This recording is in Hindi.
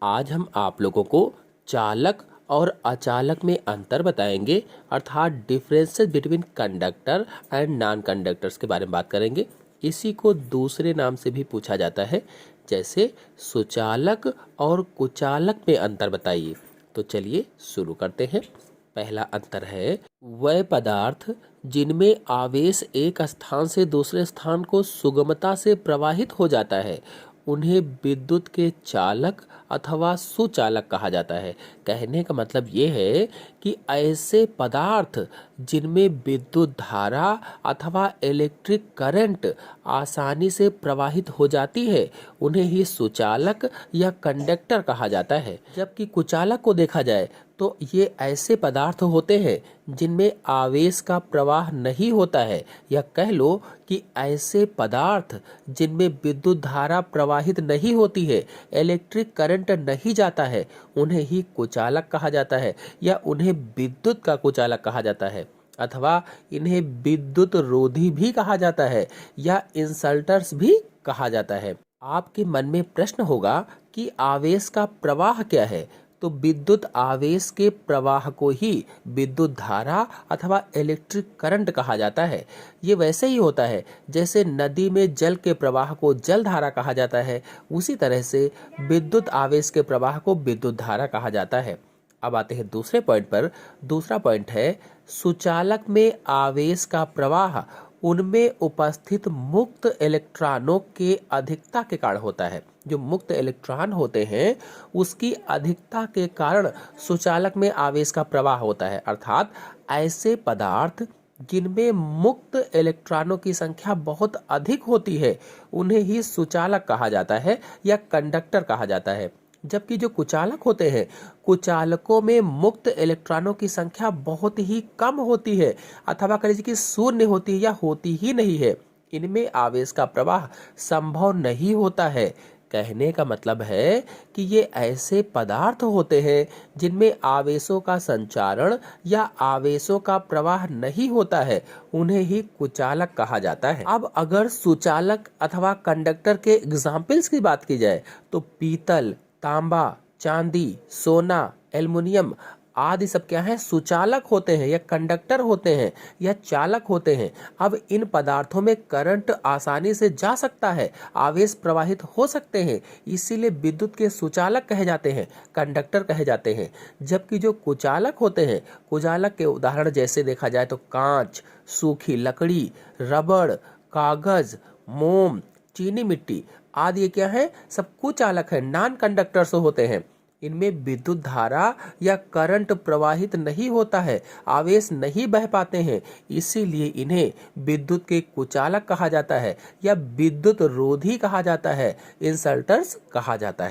आज हम आप लोगों को चालक और अचालक में अंतर बताएंगे, अर्थात differences between conductor and non conductors के बारे में बात करेंगे। इसी को दूसरे नाम से भी पूछा जाता है, जैसे सुचालक और कुचालक में अंतर बताइए। तो चलिए शुरू करते हैं। पहला अंतर है वह पदार्थ जिनमें आवेश एक स्थान से दूसरे स्थान को सुगमता से प्रवाहित हो जाता है उन्हें विद्युत के चालक अथवा सुचालक कहा जाता है। कहने का मतलब ये है कि ऐसे पदार्थ जिनमें विद्युत धारा अथवा इलेक्ट्रिक करंट आसानी से प्रवाहित हो जाती है उन्हें ही सुचालक या कंडक्टर कहा जाता है। जबकि कुचालक को देखा जाए तो ये ऐसे पदार्थ होते हैं जिनमें आवेश का प्रवाह नहीं होता है, या कह लो कि ऐसे पदार्थ जिनमें विद्युत धारा प्रवाहित नहीं होती है, इलेक्ट्रिक करंट नहीं जाता है, उन्हें ही कुचालक कहा जाता है, या उन्हें विद्युत का कुचालक कहा जाता है, अथवा इन्हें विद्युत रोधी भी कहा जाता है या इंसल्टर्स भी कहा जाता है। आपके मन में प्रश्न होगा कि आवेश का प्रवाह क्या है? तो विद्युत आवेश के प्रवाह को ही विद्युत धारा अथवा इलेक्ट्रिक करंट कहा जाता है। ये वैसे ही होता है जैसे नदी में जल के प्रवाह को जल धारा कहा जाता है, उसी तरह से विद्युत आवेश के प्रवाह को विद्युत धारा कहा जाता है। अब आते हैं दूसरे पॉइंट पर। दूसरा पॉइंट है सुचालक में आवेश का प्रवाह उनमें उपस्थित मुक्त इलेक्ट्रॉनों के अधिकता के कारण होता है। जो मुक्त इलेक्ट्रॉन होते हैं उसकी अधिकता के कारण सुचालक में आवेश का प्रवाह होता है। अर्थात ऐसे पदार्थ जिनमें मुक्त इलेक्ट्रॉनों की संख्या बहुत अधिक होती है उन्हें ही सुचालक कहा जाता है या कंडक्टर कहा जाता है। जबकि जो कुचालक होते हैं, कुचालकों में मुक्त इलेक्ट्रॉनों की संख्या बहुत ही कम होती है, अथवा कह लीजिए कि शून्य होती है या होती ही नहीं है। इनमें आवेश का प्रवाह संभव नहीं होता है। कहने का मतलब है कि ये ऐसे पदार्थ होते हैं जिनमें आवेशों का संचारण या आवेशों का प्रवाह नहीं होता है, उन्हें ही कुचालक कहा जाता है। अब अगर सुचालक अथवा कंडक्टर के एग्जाम्पल्स की बात की जाए तो पीतल, तांबा, चांदी, सोना, एल्युमिनियम आदि सब क्या है? सुचालक होते हैं या कंडक्टर होते हैं या चालक होते हैं। अब इन पदार्थों में करंट आसानी से जा सकता है, आवेश प्रवाहित हो सकते हैं, इसीलिए विद्युत के सुचालक कहे जाते हैं, कंडक्टर कहे जाते हैं। जबकि जो कुचालक होते हैं, कुचालक के उदाहरण जैसे देखा जाए तो कांच, सूखी लकड़ी, रबड़, कागज, मोम, चीनी मिट्टी आदि ये क्या है? सब कुचालक है, नॉन कंडक्टर्स होते हैं। इनमें विद्युत धारा या करंट प्रवाहित नहीं होता है, आवेश नहीं बह पाते हैं, इसीलिए इन्हें विद्युत के कुचालक कहा जाता है या विद्युत रोधी कहा जाता है, इंसल्टर्स कहा जाता है।